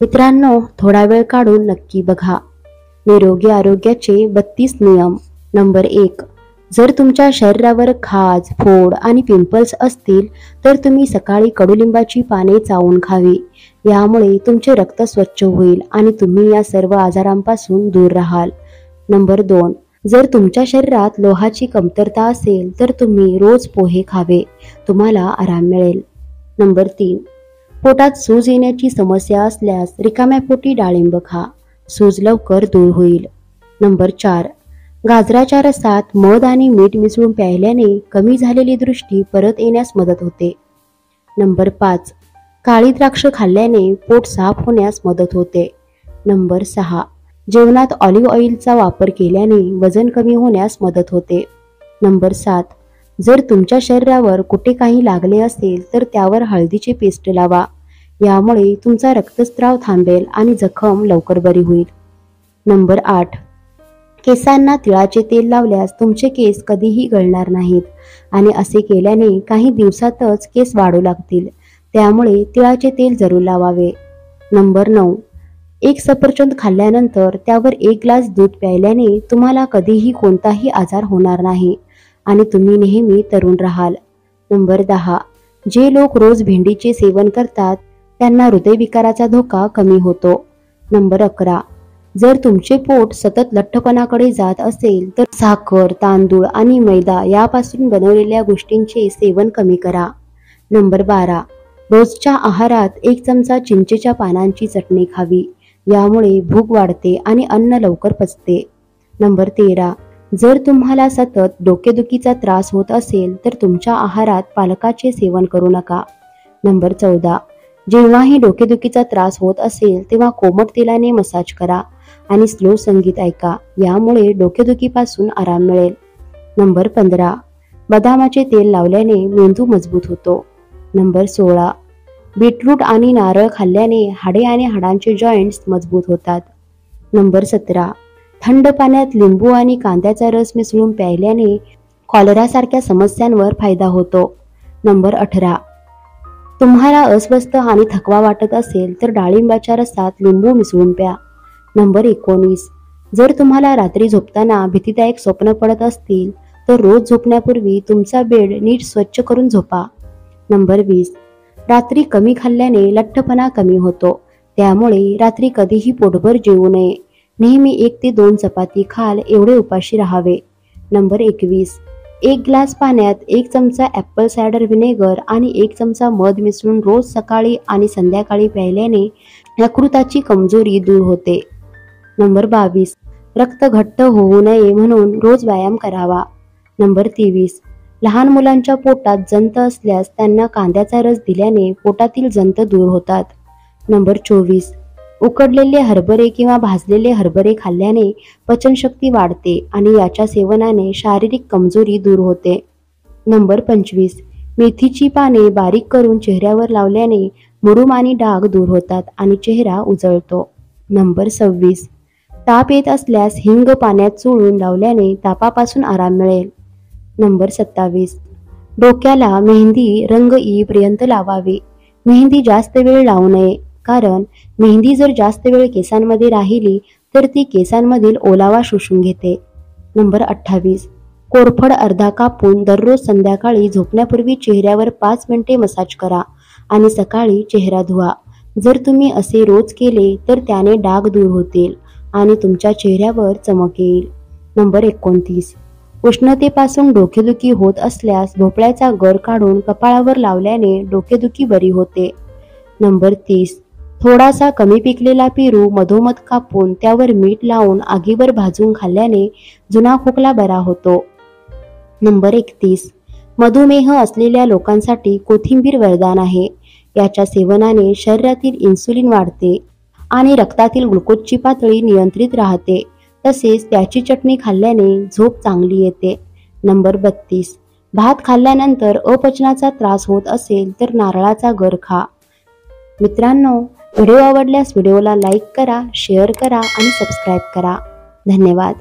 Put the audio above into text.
मित्रांनो, थोडा वेळ काढून नक्की बघा. निरोगी आरोग्याचे 32 नियम. नंबर 1. जर तुमच्या शरीरावर खाज, फोड आणि पिंपल्स असतील तर तुम्ही सकाळी कडुलिंबाची पाने चावून खावी. यामुळे तुमचे रक्त स्वच्छ होईल आणि तुम्ही या सर्व आजारांपासून दूर राहाल. नंबर 2. जर तुमच्या शरीरात लोहाची कमतरता असेल तर तुम्ही रोज पोहे खावे. तुम्हाला आराम मिळेल. नंबर 3. पोटात सूज येण्याची समस्या असल्यास रिकाम्या पोटी डाळिंब खा. सूज लवकर दूर होईल. नंबर 4. गाजराच्या रसात मध आणि मीठ मिसळून प्यायल्याने कमी झालेली दृष्टी परत येण्यास मदत होते. नंबर 5. काळी द्राक्ष खाल्ल्याने पोट साफ होण्यास मदत होते. नंबर 6. जेवणात ऑलिव्ह ऑइलचा वापर केल्याने वजन कमी होण्यास मदत होते. नंबर 7. जर तुमच्या शरीरावर कुठे काही लागले असेल तर त्यावर हळदीची पेस्ट लावा. यामुळे तुमचा रक्तस्राव थांबेल आणि जखम लवकर बरी होईल. नंबर 8. केसांना तिळाचे तेल लावल्यास तुमचे केस कधीही गळणार नाहीत आणि असे केल्याने काही दिवसातच केस वाढू लागतील. त्यामुळे तिळाचे तेल जरूर लावावे. नंबर 9. एक सफरचंद खाल्ल्यानंतर त्यावर 1 ग्लास दूध प्यायल्याने तुम्हाला कधीही कोणताही आजार होणार नाही आणि तुम्ही नेहमी तरुण राहाल. नंबर 10. जे लोक रोज भेंडीचे सेवन करतात त्यांना हृदयविकाराचा धोका कमी होतो. नंबर 11. जर तुमचे पोट सतत लठ्ठपणाकडे जात असेल तर साखर, तांदूळ आणि मैदा यापासून बनवलेल्या गोष्टींचे सेवन कमी करा. नंबर 12. रोजच्या आहारात 1 चमचा चिंचेच्या पानांची चटणी खावी. यामुळे भूक वाढते आणि अन्न लवकर पचते. नंबर 13. जर तुम्हाला सतत डोकेदुखीचा त्रास होत असेल तर तुमच्या आहारात पालकाचे सेवन करू नका. नंबर 14. जेव्हाही डोकेदुखीचा त्रास होत असेल तेव्हा कोमट तेलाने मसाज करा आणि स्लो संगीत ऐका. यामुळे डोकेदुखीपासून आराम मिळेल. नंबर 15. बदामाचे तेल लावल्याने मेंदू मजबूत होतो. नंबर 16. बीटरूट आणि नारळ खाल्ल्याने हाडे आणि हाडांचे जॉईंट्स मजबूत होतात. नंबर 17. थंड पाण्यात लिंबू आणि कांद्याचा रस मिसळून प्यायल्याने कॉलरासारख्या समस्यांवर फायदा होतो. नंबर 18. तुम्हाला अस्वस्थ आणि थकवा वाटत असेल तर डाळिंबाच्या रसात लिंबू मिसळून प्या. नंबर 19. जर तुम्हाला रात्री झोपताना भीतीदायक स्वप्न पडत असतील तर रोज झोपण्यापूर्वी तुमचा बेड नीट स्वच्छ करून झोपा. नंबर 20. रात्री कमी खाल्ल्याने लठ्ठपणा कमी होतो. त्यामुळे रात्री कधीही पोटभर जेवू नये. नेहमी 1 ते 2 चपाती खाल एवढे उपाशी राहावे. नंबर 21. 1 ग्लास पाण्यात 1 चमचा ॲपल सायडर व्हिनेगर आणि 1 चमचा मध मिसळून रोज सकाळी आणि संध्याकाळी प्यायल्याने यकृताची कमजोरी दूर होते. नंबर 22. रक्त घट्ट होऊ नये म्हणून रोज व्यायाम करावा. नंबर 23. लहान मुलांच्या पोटात जंत असल्यास त्यांना कांद्याचा रस दिल्याने पोटातील जंत दूर होतात. नंबर 24. उकडलेले हरभरे किंवा भाजलेले हरभरे खाल्ल्याने पचनशक्ती वाढते आणि याच्या सेवनाने शारीरिक कमजोरी दूर होते. नंबर 25. मेथीची पाने बारीक करून चेहऱ्यावर लावल्याने मुरूम आणि डाग दूर होतात आणि चेहरा उजळतो. नंबर 26. ताप येत असल्यास हिंग पाण्यात चोळून लावल्याने तापापासून आराम मिळेल. नंबर 27. डोक्याला मेहंदी रंग येईपर्यंत लावावी. मेहंदी जास्त वेळ लावू नये, कारण मेहंदी जर जास्त वेळ केसांमध्ये राहिली तर ती केसांमधील ओलावा शोषून घेते. नंबर 28. कोरफड अर्धा कापून दररोज संध्याकाळी झोपण्यापूर्वी चेहऱ्यावर 5 मिनिटे मसाज करा आणि सकाळी चेहरा धुवा. जर तुम्ही असे रोज केले तर त्याने डाग दूर होतील आणि तुमच्या चेहऱ्यावर चमक येईल. नंबर 29. उष्णतेपासून डोकेदुखी होत असल्यास भोपळ्याचा गर काढून कपाळावर लावल्याने डोकेदुखी बरी होते. नंबर 30. थोडासा कमी पिकलेला पेरू मधोमध कापून त्यावर मीठ लावून आगीवर भाजून खाल्ल्याने जुना खोकला बरा होतो. नंबर 31. मधुमेह असलेल्या लोकांसाठी कोथिंबीर वरदान आहे. याच्या सेवनाने शरीरातील इन्सुलिन वाढते आणि रक्तातील ग्लुकोजची पातळी नियंत्रित राहते. तसेच त्याची चटणी खाल्ल्याने झोप चांगली येते. नंबर 32. भात खाल्ल्यानंतर अपचनाचा त्रास होत असेल तर नारळाचा गर खा. मित्रांनो, व्हिडिओ आवडल्यास व्हिडिओला लाईक करा, शेअर करा आणि सबस्क्राईब करा. धन्यवाद.